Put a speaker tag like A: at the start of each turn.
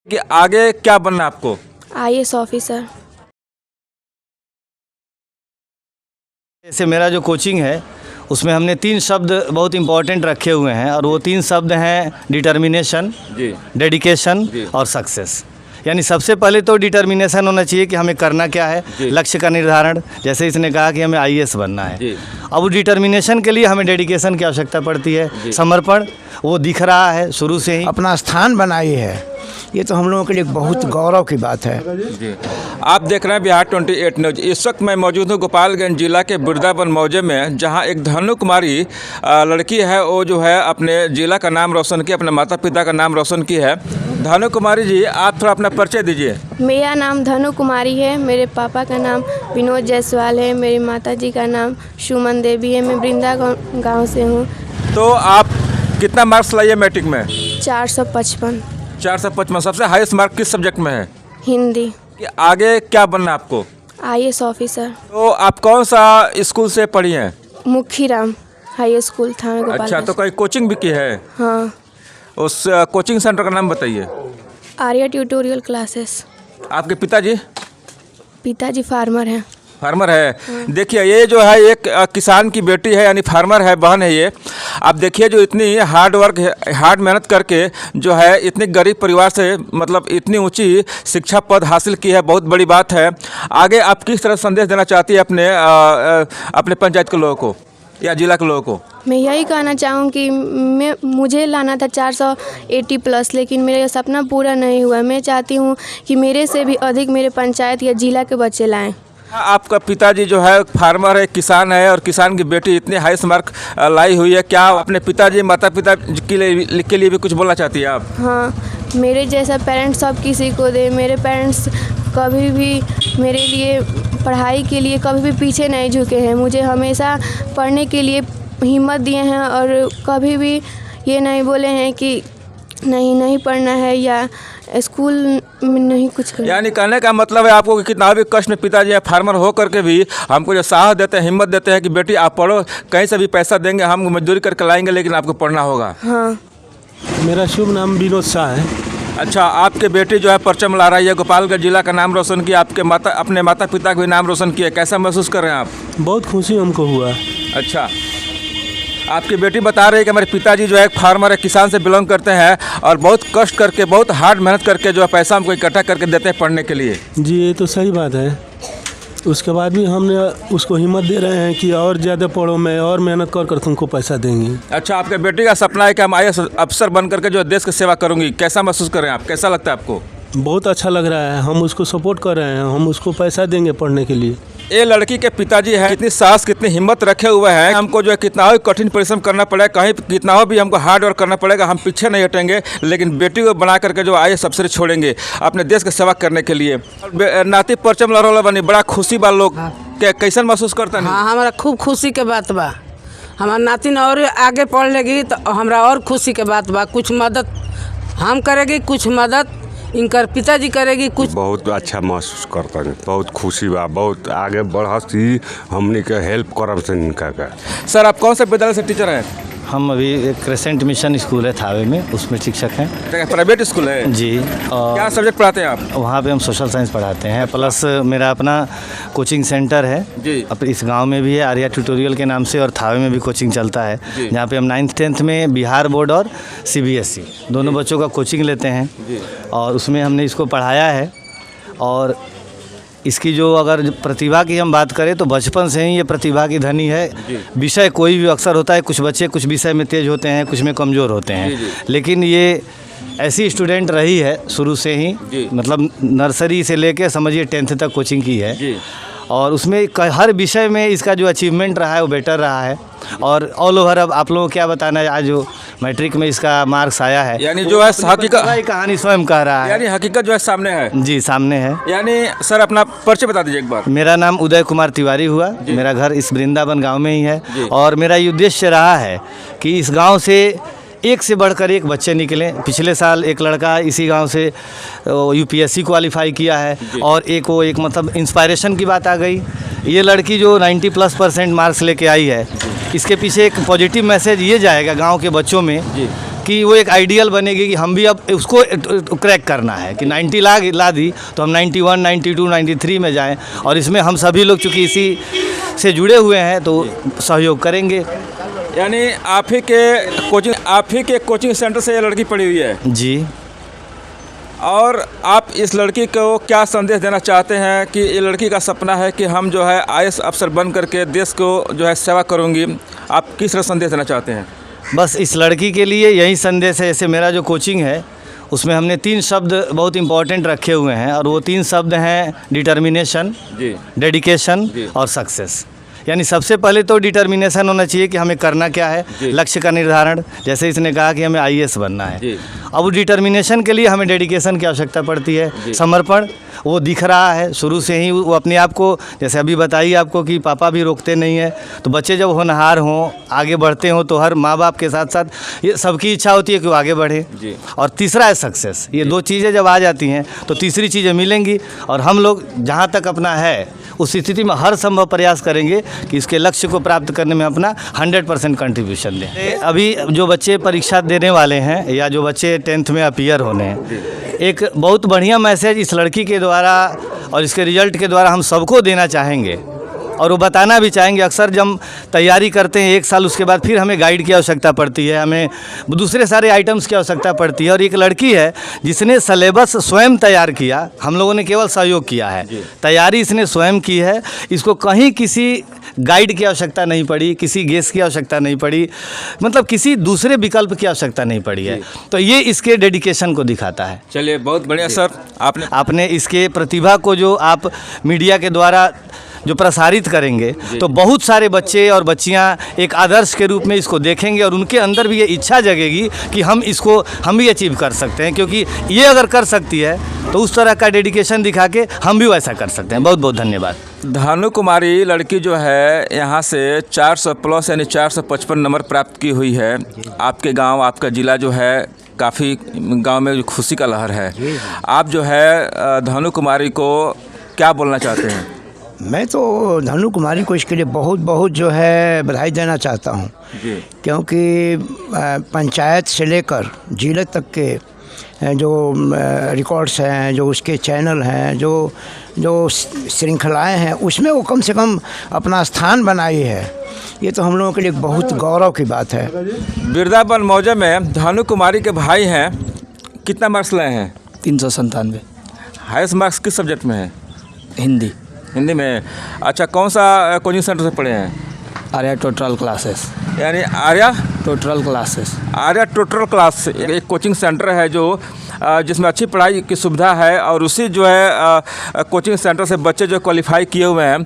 A: कि आगे क्या बनना है आपको?
B: IAS officer.
C: जैसे मेरा जो कोचिंग है उसमें हमने 3 शब्द बहुत इम्पोर्टेंट रखे हुए हैं और वो 3 शब्द हैं डिटर्मिनेशन, डेडिकेशन और सक्सेस। यानी सबसे पहले तो डिटर्मिनेशन होना चाहिए कि हमें करना क्या है, लक्ष्य का निर्धारण। जैसे इसने कहा कि हमें IAS बनना है, अब वो डिटर्मिनेशन के लिए हमें डेडिकेशन की आवश्यकता पड़ती है, समर्पण वो दिख रहा है शुरू से ही।
D: अपना स्थान बनाई है, ये तो हम लोगों के लिए बहुत गौरव की बात है।
A: जी। आप देख रहे हैं बिहार 28 न्यूज। इस वक्त मैं मौजूद हूँ गोपालगंज जिला के वृंदावन मौजे में, जहाँ एक धनु कुमारी लड़की है, वो जो है अपने जिला का नाम रोशन किया, अपने माता पिता का नाम रोशन की है। धनु कुमारी जी, आप थोड़ा अपना परिचय दीजिए।
B: मेरा नाम धनु कुमारी है, मेरे पापा का नाम विनोद जायसवाल है, मेरी माता जी का नाम सुमन देवी है। मैं वृंदावन गाँव से हूँ।
A: तो आप कितना मार्क्स लाइए मैट्रिक में?
B: 455।
A: 455। सबसे हाईएस्ट मार्क किस सब्जेक्ट में है?
B: हिंदी।
A: कि आगे क्या बनना है आपको?
B: IAS officer.
A: तो आप कौन सा स्कूल से पढ़ी हैं?
B: मुखीराम हाई स्कूल था।
A: अच्छा, तो कोई कोचिंग भी की है?
B: हाँ।
A: उस कोचिंग सेंटर का नाम बताइए।
B: Arya tutorial classes.
A: आपके पिताजी?
B: पिताजी फार्मर हैं।
A: फार्मर है। देखिए, ये जो है एक किसान की बेटी है, यानी फार्मर है, बहन है ये। आप देखिए, जो इतनी हार्ड मेहनत करके जो है इतनी गरीब परिवार से मतलब इतनी ऊंची शिक्षा पद हासिल की है, बहुत बड़ी बात है। आगे आप किस तरह संदेश देना चाहती है अपने पंचायत के लोगों को या जिला के लोगों को?
B: मैं यही कहना चाहूँ कि मुझे लाना था 480 प्लस, लेकिन मेरा सपना पूरा नहीं हुआ। मैं चाहती हूँ कि मेरे से भी अधिक मेरे पंचायत या जिला के बच्चे लाएँ।
A: आपका पिताजी जो है फार्मर है, किसान है, और किसान की बेटी इतनी हाईएस्ट मार्क लाई हुई है। क्या अपने पिताजी माता पिता के लिए भी कुछ बोलना चाहती है आप?
B: हाँ, मेरे जैसा पेरेंट्स सब किसी को दे। मेरे पेरेंट्स कभी भी मेरे लिए पढ़ाई के लिए कभी भी पीछे नहीं झुके हैं, मुझे हमेशा पढ़ने के लिए हिम्मत दिए हैं और कभी भी ये नहीं बोले हैं कि नहीं पढ़ना है या स्कूल में नहीं कुछ करना।
A: यानी कहने का मतलब है आपको कि कितना भी कष्ट में पिताजी है, फार्मर हो करके भी हमको जो साहस देते हैं, हिम्मत देते हैं कि बेटी आप पढ़ो, कहीं से भी पैसा देंगे, हम मजदूरी करके लाएंगे, लेकिन आपको पढ़ना होगा।
B: हाँ।
E: मेरा शुभ नाम विनोद शाह है।
A: अच्छा, आपके बेटी जो है परचम ला रही है, गोपालगंज जिला का नाम रोशन किया, अपने माता पिता का भी नाम रोशन किया, कैसा महसूस कर रहे हैं आप?
E: बहुत खुशी हमको हुआ।
A: अच्छा, आपकी बेटी बता रही है कि हमारे पिताजी जो है एक फार्मर है, किसान से बिलोंग करते हैं और बहुत कष्ट करके, बहुत हार्ड मेहनत करके जो है पैसा हमको इकट्ठा करके देते हैं पढ़ने के लिए।
E: जी, ये तो सही बात है। उसके बाद भी हमने उसको हिम्मत दे रहे हैं कि और ज़्यादा पढ़ो, मैं और मेहनत कर तुमको पैसा देंगे।
A: अच्छा, आपके बेटी का सपना है कि हम IAS अफसर बन करके जो देश की सेवा करूँगी, कैसा महसूस कर रहे हैं आप? कैसा लगता है आपको?
E: बहुत अच्छा लग रहा है। हम उसको सपोर्ट कर रहे हैं, हम उसको पैसा देंगे पढ़ने के लिए।
A: ये लड़की के पिताजी हैं, कितनी साहस कितनी हिम्मत रखे हुए हैं। हमको जो है कितना भी कठिन परिश्रम करना पड़ेगा, कहीं कितना भी हमको हार्ड वर्क करना पड़ेगा, हम पीछे नहीं हटेंगे, लेकिन बेटी को बना करके जो IAS अफसर छोड़ेंगे अपने देश की सेवा करने के लिए। नाती परचम लहरोला बनी, बड़ा खुशी बा लोग। कैसन महसूस करता है?
F: हाँ, हमारा खूब खुशी के बात बा। हमारा नातिन और आगे पढ़ लेगी तो हमारा और खुशी के बात बा। कुछ मदद हम करेगी, कुछ मदद इनकर पिताजी करेगी। कुछ
G: बहुत अच्छा महसूस करता है, बहुत खुशी बा, बहुत आगे बढ़ी हमने के हेल्प करब से इनका का।
A: सर, आप कौन से विद्यालय से टीचर हैं?
C: हम अभी एक क्रेसेंट मिशन स्कूल है थावे में, उसमें शिक्षक हैं।
A: प्राइवेट स्कूल है
C: जी।
A: क्या सब्जेक्ट पढ़ाते हैं आप?
C: वहाँ पे हम सोशल साइंस पढ़ाते हैं, प्लस मेरा अपना कोचिंग सेंटर है
A: जी।
C: अब इस गांव में भी है, आर्या ट्यूटोरियल के नाम से, और थावे में भी कोचिंग चलता है, जहाँ पे हम 9th 10th में बिहार बोर्ड और CBSE दोनों बच्चों का कोचिंग लेते हैं और उसमें हमने इसको पढ़ाया है। और इसकी जो अगर प्रतिभा की हम बात करें तो बचपन से ही ये प्रतिभा की धनी है। विषय कोई भी अक्सर होता है, कुछ बच्चे कुछ विषय में तेज होते हैं, कुछ में कमज़ोर होते हैं, लेकिन ये ऐसी स्टूडेंट रही है शुरू से ही, मतलब नर्सरी से लेके समझिए 10th तक कोचिंग की है और उसमें हर विषय में इसका जो अचीवमेंट रहा है वो बेटर रहा है। और ऑल ओवर अब आप लोगों को क्या बताना है, आज जो मैट्रिक में इसका मार्क्स आया है,
A: यानी जो है हकीकत
C: कहानी स्वयं कह रहा है,
A: यानी हकीकत जो है सामने है।
C: जी, सामने है।
A: यानी सर, अपना परिचय बता दीजिए एक बार।
C: मेरा नाम उदय कुमार तिवारी हुआ, मेरा घर इस वृंदावन गांव में ही है और मेरा ये उद्देश्य रहा है कि इस गांव से एक से बढ़कर एक बच्चे निकले। पिछले साल एक लड़का इसी गांव से UPSC क्वालिफाई किया है और एक मतलब इंस्पायरेशन की बात आ गई। ये लड़की जो 90+% मार्क्स लेके आई है, इसके पीछे एक पॉजिटिव मैसेज ये जाएगा गांव के बच्चों में कि वो एक आइडियल बनेगी कि हम भी अब उसको क्रैक करना है कि 90 ला दी तो हम 91, 92, 93 में जाएं। और इसमें हम सभी लोग चूँकि इसी से जुड़े हुए हैं तो सहयोग करेंगे।
A: यानी आप ही के कोचिंग सेंटर से ये लड़की पढ़ी हुई है
C: जी।
A: और आप इस लड़की को क्या संदेश देना चाहते हैं कि ये लड़की का सपना है कि हम जो है IAS अफसर बन करके देश को जो है सेवा करूँगी, आप किस तरह संदेश देना चाहते हैं?
C: बस इस लड़की के लिए यही संदेश है। जैसे मेरा जो कोचिंग है उसमें हमने 3 शब्द बहुत इम्पॉर्टेंट रखे हुए हैं और वो 3 शब्द हैं डिटर्मिनेशन, डेडिकेशन और सक्सेस। यानी सबसे पहले तो डिटर्मिनेशन होना चाहिए कि हमें करना क्या है, लक्ष्य का निर्धारण। जैसे इसने कहा कि हमें IAS बनना है, अब डिटर्मिनेशन के लिए हमें डेडिकेशन की आवश्यकता पड़ती है, समर्पण। वो दिख रहा है शुरू से ही, वो अपने आप को, जैसे अभी बताइए आपको कि पापा भी रोकते नहीं है, तो बच्चे जब होनहार हों, आगे बढ़ते हों, तो हर माँ बाप के साथ साथ ये सबकी इच्छा होती है कि वो आगे बढ़े। और तीसरा है सक्सेस। ये 2 चीज़ें जब आ जाती हैं तो तीसरी चीज़ें मिलेंगी। और हम लोग जहाँ तक अपना है उस स्थिति में हर संभव प्रयास करेंगे कि इसके लक्ष्य को प्राप्त करने में अपना 100% कंट्रीब्यूशन दें। अभी जो बच्चे परीक्षा देने वाले हैं या जो बच्चे 10th में अपीयर होने हैं, एक बहुत बढ़िया मैसेज इस लड़की के द्वारा और इसके रिजल्ट के द्वारा हम सबको देना चाहेंगे और वो बताना भी चाहेंगे। अक्सर जब हम तैयारी करते हैं 1 साल, उसके बाद फिर हमें गाइड की आवश्यकता पड़ती है, हमें दूसरे सारे आइटम्स की आवश्यकता पड़ती है। और एक लड़की है जिसने सिलेबस स्वयं तैयार किया, हम लोगों ने केवल सहयोग किया है, तैयारी इसने स्वयं की है। इसको कहीं किसी गाइड की आवश्यकता नहीं पड़ी, किसी गेस की आवश्यकता नहीं पड़ी, मतलब किसी दूसरे विकल्प की आवश्यकता नहीं पड़ी है। तो ये इसके डेडिकेशन को दिखाता है।
A: चलिए, बहुत बढ़िया सर।
C: आपने इसके प्रतिभा को जो आप मीडिया के द्वारा जो प्रसारित करेंगे तो बहुत सारे बच्चे और बच्चियां एक आदर्श के रूप में इसको देखेंगे और उनके अंदर भी ये इच्छा जगेगी कि हम भी अचीव कर सकते हैं, क्योंकि ये अगर कर सकती है तो उस तरह का डेडिकेशन दिखा के हम भी वैसा कर सकते हैं। बहुत बहुत धन्यवाद।
A: धानु कुमारी लड़की जो है यहाँ से 400 प्लस यानी 455 नंबर प्राप्त की हुई है। आपके गांव, आपका ज़िला जो है काफ़ी गांव में खुशी का लहर है। आप जो है धानु कुमारी को क्या बोलना चाहते हैं?
D: मैं तो धानु कुमारी को इसके लिए बहुत बहुत जो है बधाई देना चाहता हूँ, क्योंकि पंचायत से लेकर जिले तक के जो रिकॉर्ड्स हैं, जो उसके चैनल हैं, जो श्रृंखलाएं हैं, उसमें वो कम से कम अपना स्थान बनाई है। ये तो हम लोगों के लिए बहुत गौरव की बात है।
A: वृंदावन मौजा में धानु कुमारी के भाई हैं, कितना मार्क्स लाए हैं?
C: 397।
A: हाईएस्ट मार्क्स किस सब्जेक्ट में है?
C: हिंदी
A: में। अच्छा, कौन सा कोचिंग सेंटर से पढ़े हैं?
C: Arya total classes.
A: यानी Arya
C: total classes.
A: Arya total class एक कोचिंग सेंटर है जो जिसमें अच्छी पढ़ाई की सुविधा है और उसी जो है कोचिंग सेंटर से बच्चे जो क्वालिफाई किए हुए हैं